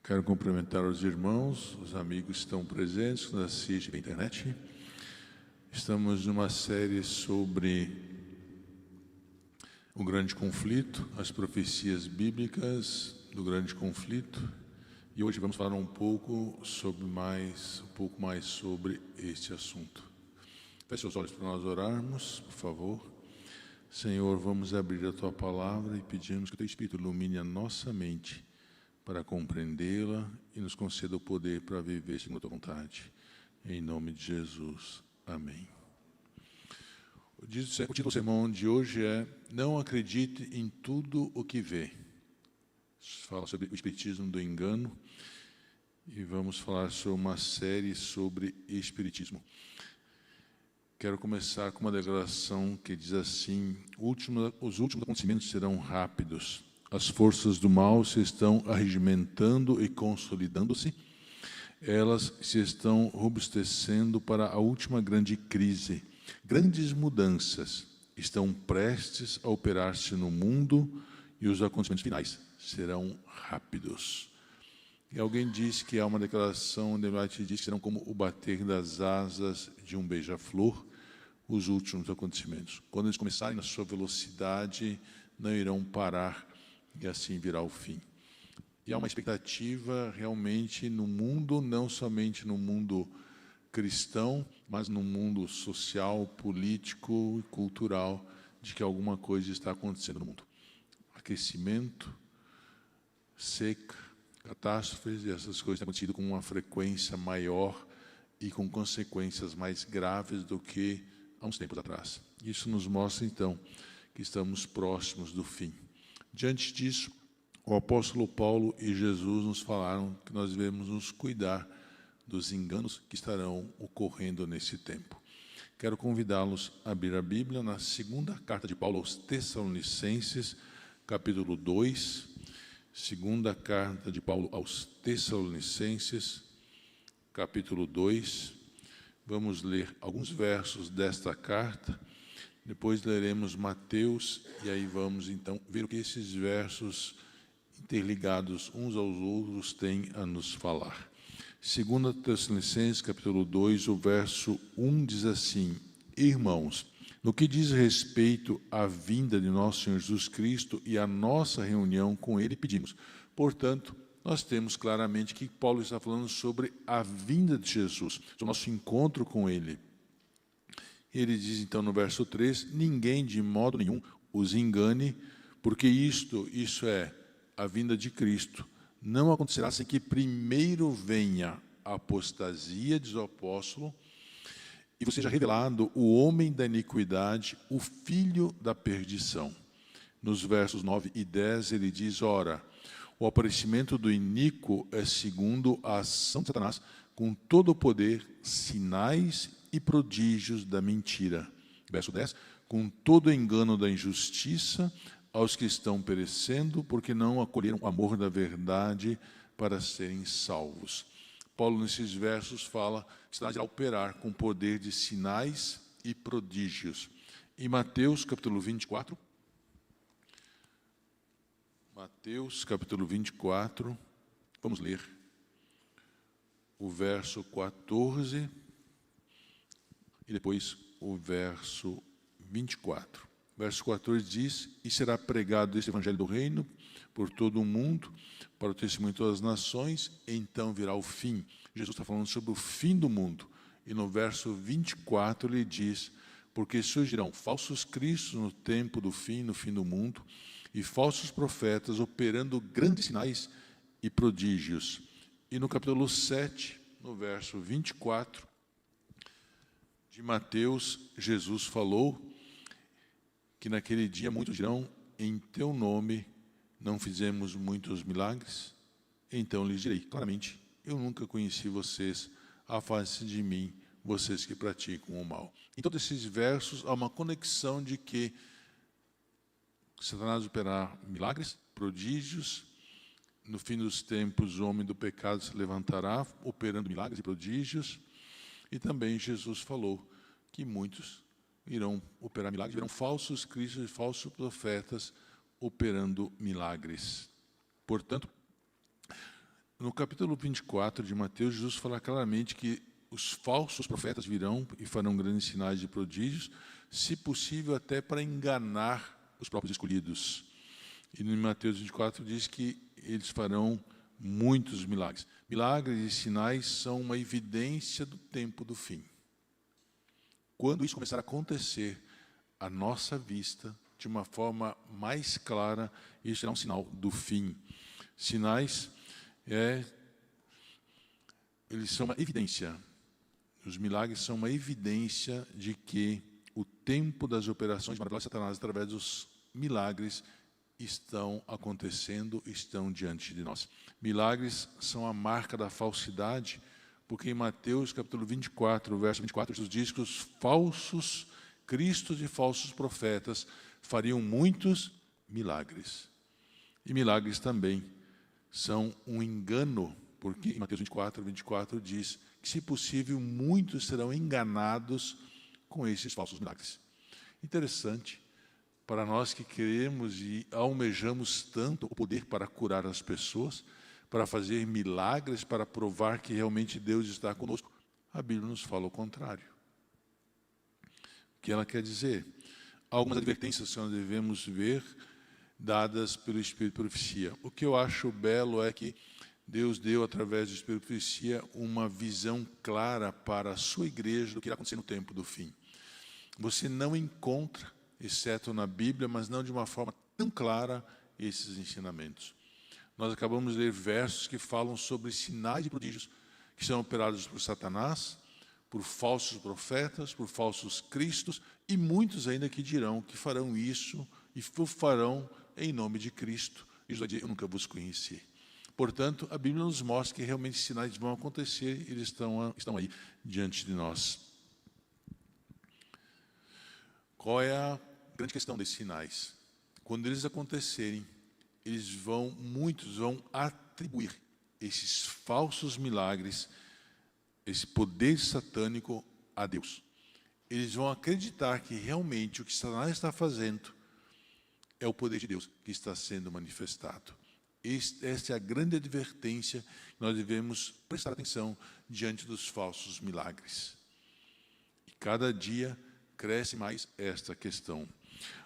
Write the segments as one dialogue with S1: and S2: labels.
S1: Quero cumprimentar os irmãos, os amigos que estão presentes, que nos assistem pela internet. Estamos numa série sobre o grande conflito, as profecias bíblicas do grande conflito. E hoje vamos falar um pouco mais sobre este assunto. Feche seus olhos para nós orarmos, por favor. Senhor, vamos abrir a Tua Palavra e pedimos que o Teu Espírito ilumine a nossa mente para compreendê-la e nos conceda o poder para viver segundo a Tua vontade. Em nome de Jesus. Amém. O título do sermão de hoje é Não acredite em tudo o que vê. Fala sobre o espiritismo do engano e vamos falar sobre uma série sobre espiritismo. Quero começar com uma declaração que diz assim: os últimos acontecimentos serão rápidos. As forças do mal se estão arregimentando e consolidando-se. Elas se estão robustecendo para a última grande crise. Grandes mudanças estão prestes a operar-se no mundo e os acontecimentos finais serão rápidos. E alguém disse que há uma declaração onde White diz que serão como o bater das asas de um beija-flor, os últimos acontecimentos. Quando eles começarem na sua velocidade, não irão parar e assim virá o fim. E há uma expectativa realmente no mundo, não somente no mundo cristão, mas no mundo social, político e cultural, de que alguma coisa está acontecendo no mundo. Aquecimento, seca, catástrofes, e essas coisas têm acontecido com uma frequência maior e com consequências mais graves do que há uns tempos atrás. Isso nos mostra, então, que estamos próximos do fim. Diante disso, o apóstolo Paulo e Jesus nos falaram que nós devemos nos cuidar dos enganos que estarão ocorrendo nesse tempo. Quero convidá-los a abrir a Bíblia na segunda carta de Paulo aos Tessalonicenses, capítulo 2. Segunda carta de Paulo aos Tessalonicenses, capítulo 2. Vamos ler alguns versos desta carta. Depois leremos Mateus e aí vamos então ver o que esses versos interligados uns aos outros têm a nos falar. 2 Tessalonicenses, capítulo 2, o verso 1 diz assim: Irmãos, no que diz respeito à vinda de nosso Senhor Jesus Cristo e à nossa reunião com Ele, pedimos. Portanto, nós temos claramente que Paulo está falando sobre a vinda de Jesus, sobre o nosso encontro com Ele. Ele diz então no verso 3, ninguém de modo nenhum os engane, porque isso é a vinda de Cristo, não acontecerá sem que primeiro venha a apostasia, diz o apóstolo, e você seja revelado o homem da iniquidade, o filho da perdição. Nos versos 9 e 10 ele diz, ora, o aparecimento do iníquo é segundo a ação de Satanás, com todo o poder, sinais e prodígios da mentira. Verso 10, com todo o engano da injustiça aos que estão perecendo, porque não acolheram o amor da verdade para serem salvos. Paulo, nesses versos, fala que Satanás irá operar com poder de sinais e prodígios. Em Mateus, capítulo 24, vamos ler o verso 14 e depois o verso 24. Verso 14 diz, e será pregado este evangelho do reino por todo o mundo, para o testemunho de todas as nações, então virá o fim. Jesus está falando sobre o fim do mundo. E no verso 24 ele diz, porque surgirão falsos cristos no tempo do fim, no fim do mundo, e falsos profetas operando grandes sinais e prodígios. E no capítulo 7, no verso 24 de Mateus, Jesus falou que naquele dia muitos dirão, em teu nome não fizemos muitos milagres? Então lhes direi, claramente, eu nunca conheci vocês, afaste de mim, vocês que praticam o mal. Em todos esses versos há uma conexão de que Satanás operará milagres, prodígios, no fim dos tempos o homem do pecado se levantará, operando milagres e prodígios, e também Jesus falou que muitos irão operar milagres, virão falsos cristos e falsos profetas operando milagres. Portanto, No capítulo 24 de Mateus, Jesus fala claramente que os falsos profetas virão e farão grandes sinais e prodígios, se possível até para enganar os próprios escolhidos. E no Mateus 24 diz que eles farão muitos milagres. Milagres e sinais são uma evidência do tempo do fim. Quando isso começar a acontecer à nossa vista, de uma forma mais clara, isso será um sinal do fim. Sinais, eles são uma evidência. Os milagres são uma evidência de que o tempo das operações maravilhosas de Satanás através dos milagres estão acontecendo, estão diante de nós. Milagres são a marca da falsidade, porque em Mateus capítulo 24, verso 24, Jesus diz que os falsos cristos e falsos profetas fariam muitos milagres. E milagres também são um engano, porque em Mateus 24 diz que, se possível, muitos serão enganados com esses falsos milagres. Interessante, para nós que queremos e almejamos tanto o poder para curar as pessoas, para fazer milagres, para provar que realmente Deus está conosco, a Bíblia nos fala o contrário. O que ela quer dizer? Algumas advertências que nós devemos ver, dadas pelo Espírito de Profecia. O que eu acho belo é que Deus deu, através do Espírito de Profecia, uma visão clara para a sua igreja do que irá acontecer no tempo do fim. Você não encontra, exceto na Bíblia, mas não de uma forma tão clara, esses ensinamentos. Nós acabamos de ler versos que falam sobre sinais e prodígios que são operados por Satanás, por falsos profetas, por falsos cristos, e muitos ainda que dirão que farão isso e o farão em nome de Cristo. E Jesus vai dizer: eu nunca vos conheci. Portanto, a Bíblia nos mostra que realmente sinais vão acontecer e eles estão aí diante de nós. Qual é a grande questão desses sinais? Quando eles acontecerem, muitos vão atribuir esses falsos milagres, esse poder satânico a Deus. Eles vão acreditar que realmente o que Satanás está fazendo é o poder de Deus que está sendo manifestado. Esta é a grande advertência que nós devemos prestar atenção diante dos falsos milagres. E cada dia cresce mais esta questão.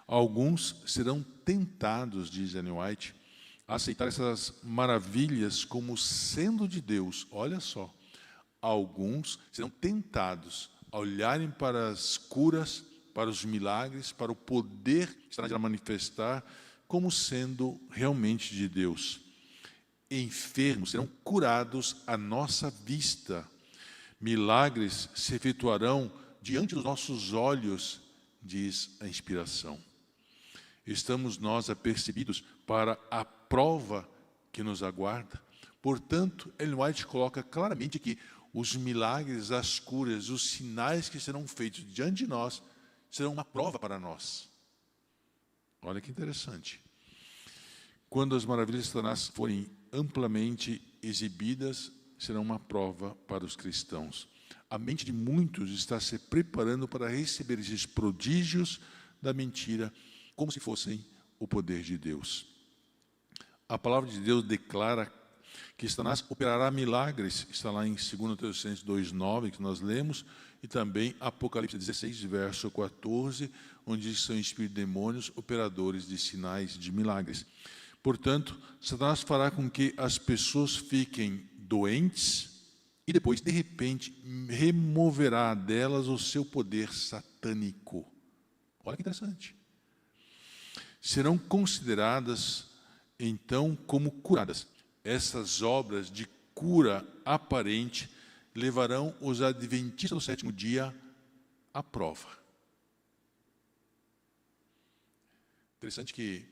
S1: Alguns serão tentados, diz Ellen White, a aceitar essas maravilhas como sendo de Deus. Olha só, alguns serão tentados a olharem para as curas, para os milagres, para o poder que está a manifestar, como sendo realmente de Deus. Enfermos serão curados à nossa vista. Milagres se efetuarão diante dos nossos olhos, diz a inspiração. Estamos nós apercebidos para a prova que nos aguarda. Portanto, Ellen White coloca claramente que os milagres, as curas, os sinais que serão feitos diante de nós serão uma prova para nós. Olha que interessante. Quando as maravilhas de Satanás forem amplamente exibidas, serão uma prova para os cristãos. A mente de muitos está se preparando para receber esses prodígios da mentira, como se fossem o poder de Deus. A palavra de Deus declara que Satanás operará milagres, está lá em 2 Tessalonicenses 2,9, que nós lemos, e também Apocalipse 16, verso 14, onde diz que são espíritos de demônios, operadores de sinais de milagres. Portanto, Satanás fará com que as pessoas fiquem doentes e depois, de repente, removerá delas o seu poder satânico. Olha que interessante. Serão consideradas, então, como curadas. Essas obras de cura aparente levarão os adventistas do sétimo dia à prova. Interessante que,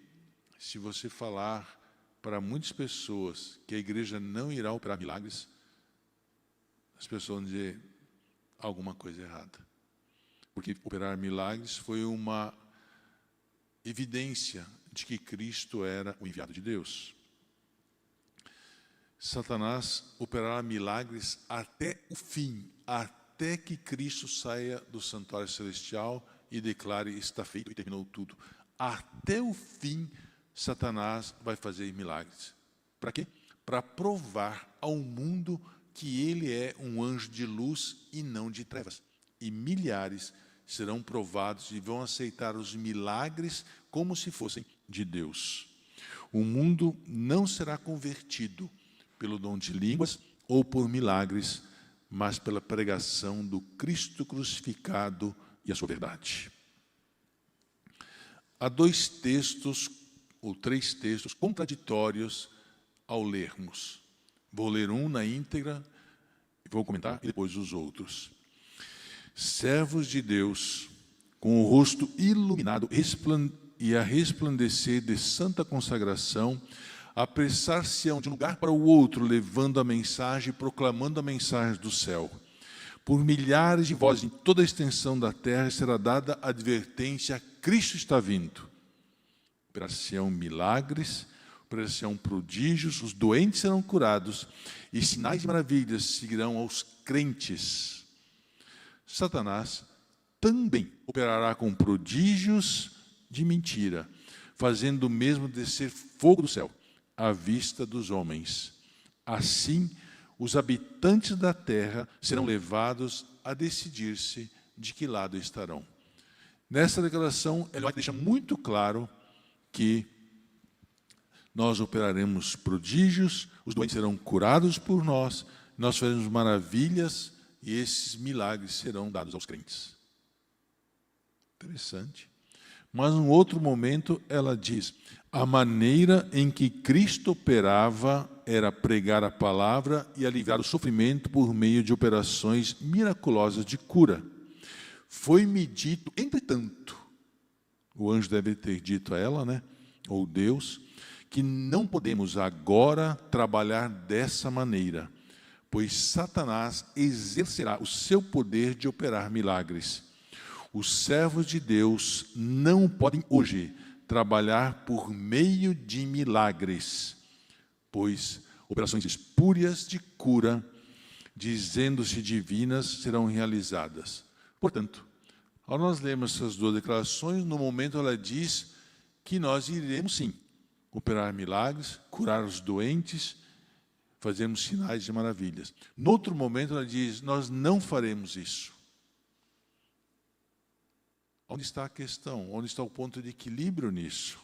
S1: se você falar para muitas pessoas que a igreja não irá operar milagres, as pessoas vão dizer alguma coisa errada. Porque operar milagres foi uma evidência de que Cristo era o enviado de Deus. Satanás operará milagres até o fim, até que Cristo saia do santuário celestial e declare: está feito e terminou tudo. Até o fim, Satanás vai fazer milagres. Para quê? para provar ao mundo que ele é um anjo de luz e não de trevas. E milhares serão provados e vão aceitar os milagres como se fossem de Deus. O mundo não será convertido pelo dom de línguas ou por milagres, mas pela pregação do Cristo crucificado e a sua verdade. Há 2 textos, ou 3 textos, contraditórios ao lermos. Vou ler um na íntegra, vou comentar, e depois os outros. Servos de Deus, com o rosto iluminado e a resplandecer de santa consagração, apressar-se-ão de um lugar para o outro, levando a mensagem, proclamando a mensagem do céu. Por milhares de vozes em toda a extensão da terra será dada a advertência: Cristo está vindo. Operar-se-ão milagres, operar-se-ão prodígios, os doentes serão curados e sinais e maravilhas seguirão aos crentes. Satanás também operará com prodígios de mentira, fazendo o mesmo descer fogo do céu à vista dos homens. Assim, os habitantes da terra serão levados a decidir-se de que lado estarão. Nessa declaração, ele deixa muito claro que nós operaremos prodígios, os doentes serão curados por nós, nós faremos maravilhas e esses milagres serão dados aos crentes. Interessante. Mas, num outro momento, ela diz: a maneira em que Cristo operava era pregar a palavra e aliviar o sofrimento por meio de operações miraculosas de cura. Foi-me dito, entretanto, o anjo deve ter dito a ela, né? Ou Deus, que não podemos agora trabalhar dessa maneira, pois Satanás exercerá o seu poder de operar milagres. Os servos de Deus não podem hoje trabalhar por meio de milagres, pois operações espúrias de cura, dizendo-se divinas, serão realizadas. Portanto, ao nós lermos essas 2 declarações, no momento ela diz que nós iremos sim operar milagres, curar os doentes, fazermos sinais de maravilhas. No outro momento ela diz: nós não faremos isso. Onde está a questão? Onde está o ponto de equilíbrio nisso?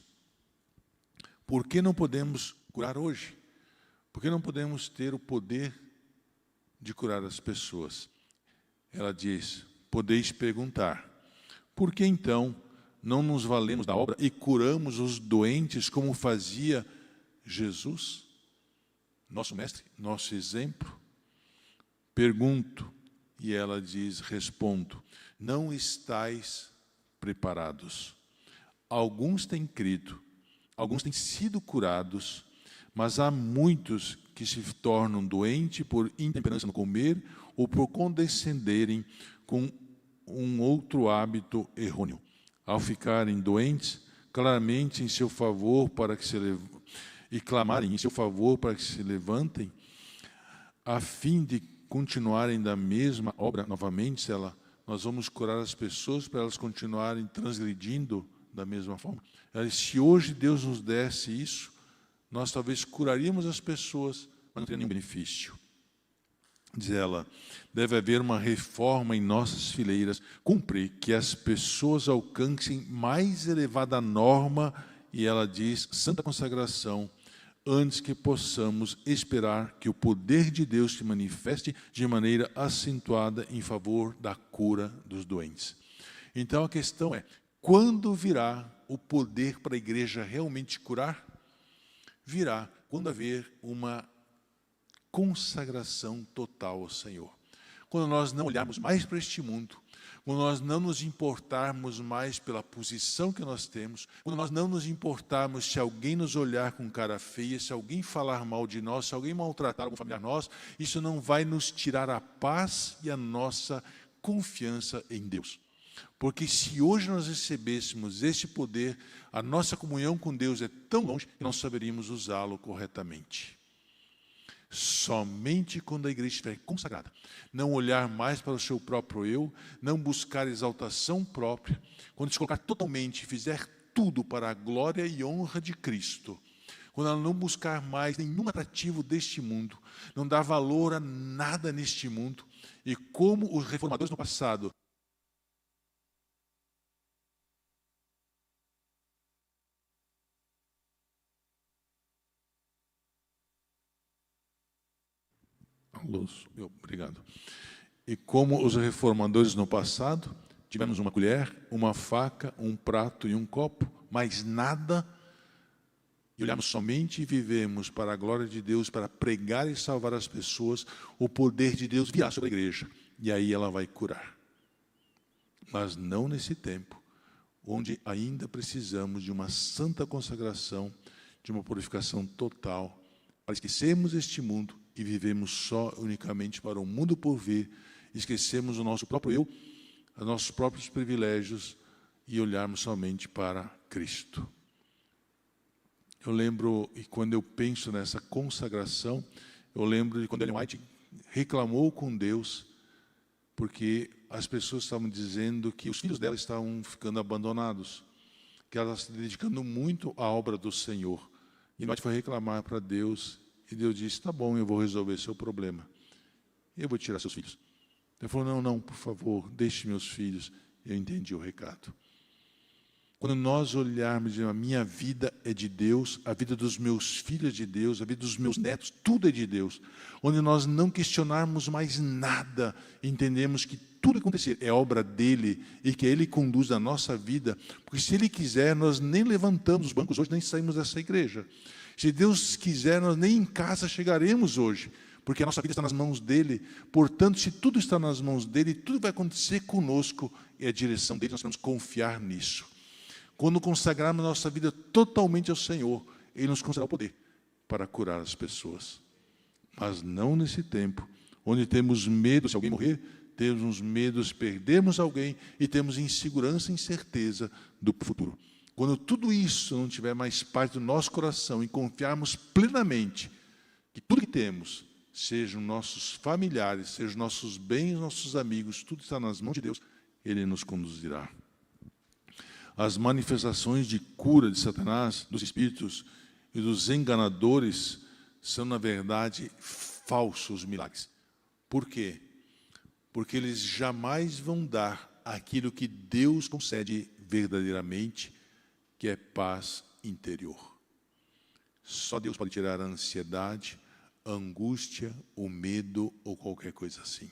S1: Por que não podemos curar hoje? Por que não podemos ter o poder de curar as pessoas? Ela diz: podeis perguntar, por que então não nos valemos da obra e curamos os doentes como fazia Jesus, nosso mestre, nosso exemplo? Pergunto, e ela diz, respondo: não estáis preparados. Alguns têm crido, alguns têm sido curados, mas há muitos que se tornam doentes por intemperança no comer ou por condescenderem com um outro hábito errôneo. Ao ficarem doentes, claramente em seu favor para que e clamarem em seu favor para que se levantem, a fim de continuarem da mesma obra novamente, nós vamos curar as pessoas para elas continuarem transgredindo da mesma forma. Se hoje Deus nos desse isso, nós talvez curaríamos as pessoas, mas não teria nenhum benefício. Diz ela: deve haver uma reforma em nossas fileiras, cumprir que as pessoas alcancem mais elevada norma, e ela diz, santa consagração, antes que possamos esperar que o poder de Deus se manifeste de maneira acentuada em favor da cura dos doentes. Então a questão é: quando virá o poder para a igreja realmente curar? Virá quando haver uma consagração total ao Senhor. Quando nós não olharmos mais para este mundo, quando nós não nos importarmos mais pela posição que nós temos, quando nós não nos importarmos se alguém nos olhar com cara feia, se alguém falar mal de nós, se alguém maltratar algum familiar nosso, isso não vai nos tirar a paz e a nossa confiança em Deus. Porque se hoje nós recebêssemos este poder, a nossa comunhão com Deus é tão longe que não saberíamos usá-lo corretamente. Somente quando a igreja estiver consagrada, não olhar mais para o seu próprio eu, não buscar exaltação própria, quando se colocar totalmente e fizer tudo para a glória e honra de Cristo, quando ela não buscar mais nenhum atrativo deste mundo, não dar valor a nada neste mundo, e como os reformadores no passado obrigado. E como os reformadores no passado, tivemos uma colher, uma faca, um prato e um copo, mais nada, e olhamos somente e vivemos para a glória de Deus, para pregar e salvar as pessoas, o poder de Deus virá sobre a igreja, e aí ela vai curar. Mas não nesse tempo, onde ainda precisamos de uma santa consagração, de uma purificação total, para esquecermos este mundo e vivemos só unicamente para o mundo por vir, esquecemos o nosso próprio eu, os nossos próprios privilégios e olharmos somente para Cristo. Eu lembro, e quando eu penso nessa consagração, eu lembro de quando Ellen White reclamou com Deus, porque as pessoas estavam dizendo que os filhos dela estavam ficando abandonados, que ela estava se dedicando muito à obra do Senhor. E Ellen White foi reclamar para Deus, e Deus disse, tá bom, eu vou resolver seu problema. Eu vou tirar seus filhos. Ele falou, não, por favor, deixe meus filhos. Eu entendi o recado. Quando nós olharmos, a minha vida é de Deus, a vida dos meus filhos é de Deus, a vida dos meus netos, tudo é de Deus. Onde nós não questionarmos mais nada, entendemos que tudo que acontecer é obra dEle e que Ele conduz a nossa vida, porque se Ele quiser, nós nem levantamos os bancos hoje, nem saímos dessa igreja. Se Deus quiser, nós nem em casa chegaremos hoje, porque a nossa vida está nas mãos dEle. Portanto, se tudo está nas mãos dEle, tudo vai acontecer conosco, e a direção dEle, nós temos que confiar nisso. Quando consagrarmos nossa vida totalmente ao Senhor, Ele nos concederá o poder para curar as pessoas. Mas não nesse tempo, onde temos medo, se alguém morrer, temos medo de perdermos alguém e temos insegurança e incerteza do futuro. Quando tudo isso não tiver mais parte do nosso coração e confiarmos plenamente que tudo que temos, sejam nossos familiares, sejam nossos bens, nossos amigos, tudo está nas mãos de Deus, Ele nos conduzirá. As manifestações de cura de Satanás, dos espíritos e dos enganadores são, na verdade, falsos milagres. Por quê? Porque eles jamais vão dar aquilo que Deus concede verdadeiramente, que é paz interior. Só Deus pode tirar a ansiedade, a angústia, o medo ou qualquer coisa assim.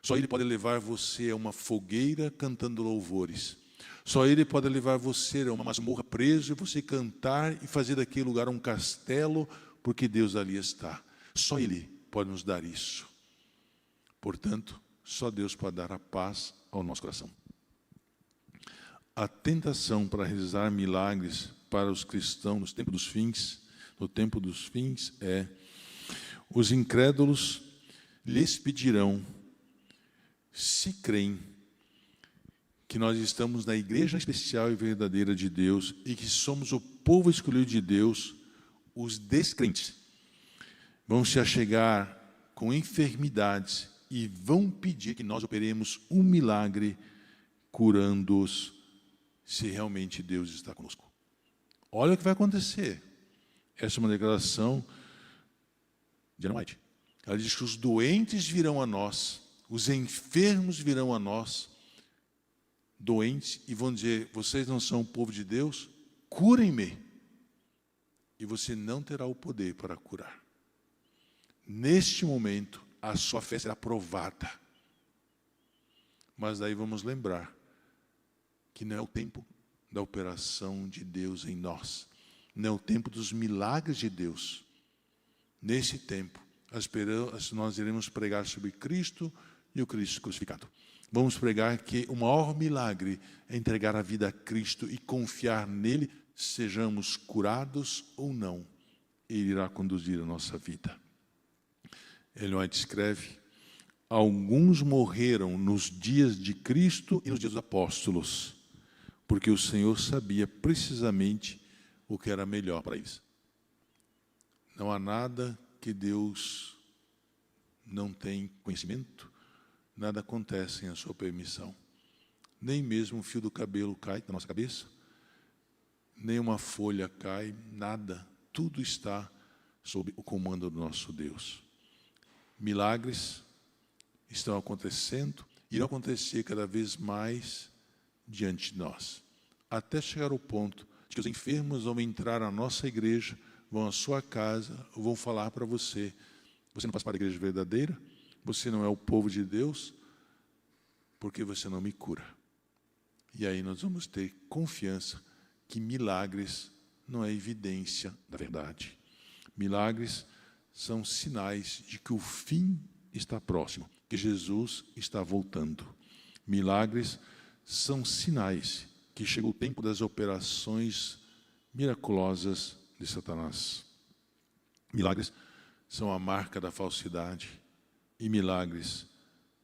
S1: Só Ele pode levar você a uma fogueira cantando louvores. Só Ele pode levar você a uma masmorra preso e você cantar e fazer daquele lugar um castelo, porque Deus ali está. Só Ele pode nos dar isso. Portanto, só Deus pode dar a paz ao nosso coração. A tentação para realizar milagres para os cristãos no tempo dos fins é: os incrédulos lhes pedirão, se creem, que nós estamos na igreja especial e verdadeira de Deus e que somos o povo escolhido de Deus, os descrentes vão se achegar com enfermidades e vão pedir que nós operemos um milagre curando-os, se realmente Deus está conosco. Olha o que vai acontecer. Essa é uma declaração de Ellen White. Ela diz que os doentes virão a nós, os enfermos virão a nós, doentes, e vão dizer, vocês não são o povo de Deus? Curem-me. E você não terá o poder para curar. Neste momento, a sua fé será provada. Mas daí vamos lembrar que não é o tempo da operação de Deus em nós. Não é o tempo dos milagres de Deus. Nesse tempo, nós iremos pregar sobre Cristo e o Cristo crucificado. Vamos pregar que o maior milagre é entregar a vida a Cristo e confiar nele, sejamos curados ou não. Ele irá conduzir a nossa vida. Ellen White escreve: alguns morreram nos dias de Cristo e nos dias dos apóstolos, porque o Senhor sabia precisamente o que era melhor para eles. Não há nada que Deus não tem conhecimento, nada acontece sem a sua permissão. Nem mesmo um fio do cabelo cai da nossa cabeça, nem uma folha cai, nada tudo está sob o comando do nosso Deus. Milagres estão acontecendo e irão acontecer cada vez mais diante de nós, até chegar ao ponto de que os enfermos vão entrar na nossa igreja, vão à sua casa, vão falar para você: você não faz parte da igreja verdadeira, você não é o povo de Deus, porque você não me cura. E aí nós vamos ter confiança que milagres não é evidência da verdade. Milagres são sinais de que o fim está próximo, que Jesus está voltando. Milagres são sinais que chegou o tempo das operações miraculosas de Satanás. Milagres são a marca da falsidade e milagres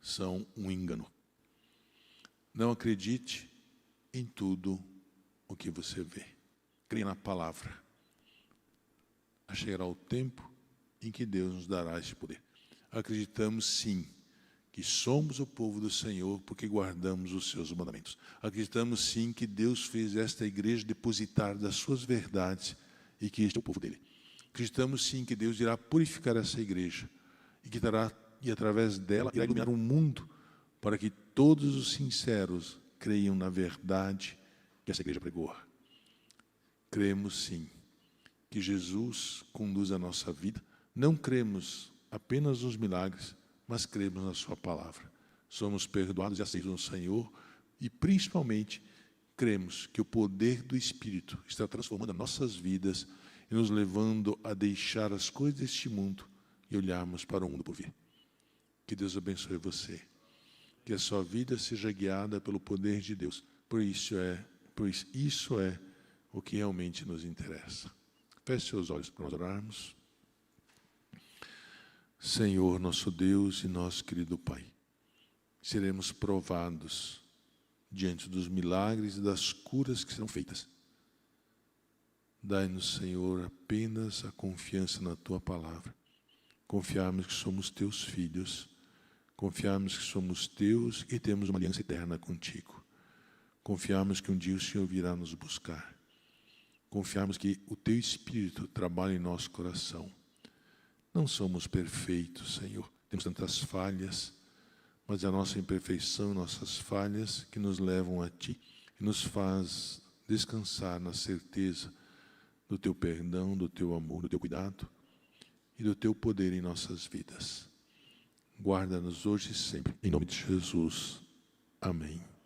S1: são um engano. Não acredite em tudo o que você vê. Creia na palavra. Chegará o tempo em que Deus nos dará esse poder. Acreditamos sim que somos o povo do Senhor porque guardamos os seus mandamentos. Acreditamos sim que Deus fez esta igreja depositar das suas verdades e que este é o povo dele. Acreditamos sim que Deus irá purificar essa igreja e através dela irá iluminar o mundo para que todos os sinceros creiam na verdade que essa igreja pregou. Cremos sim que Jesus conduz a nossa vida. Não cremos apenas nos milagres, mas cremos na sua palavra. Somos perdoados e aceitos no Senhor e, principalmente, cremos que o poder do Espírito está transformando as nossas vidas e nos levando a deixar as coisas deste mundo e olharmos para o mundo por vir. Que Deus abençoe você. Que a sua vida seja guiada pelo poder de Deus. Pois isso é o que realmente nos interessa. Feche seus olhos para nós orarmos. Senhor, nosso Deus e nosso querido Pai, seremos provados diante dos milagres e das curas que serão feitas. Dai-nos, Senhor, apenas a confiança na Tua palavra. Confiarmos que somos Teus filhos, confiarmos que somos Teus e temos uma aliança eterna contigo. Confiarmos que um dia o Senhor virá nos buscar. Confiarmos que o Teu Espírito trabalha em nosso coração. Não somos perfeitos, Senhor. Temos tantas falhas, mas é a nossa imperfeição, nossas falhas que nos levam a Ti e nos faz descansar na certeza do Teu perdão, do Teu amor, do Teu cuidado e do Teu poder em nossas vidas. Guarda-nos hoje e sempre. Em nome de Jesus. Amém.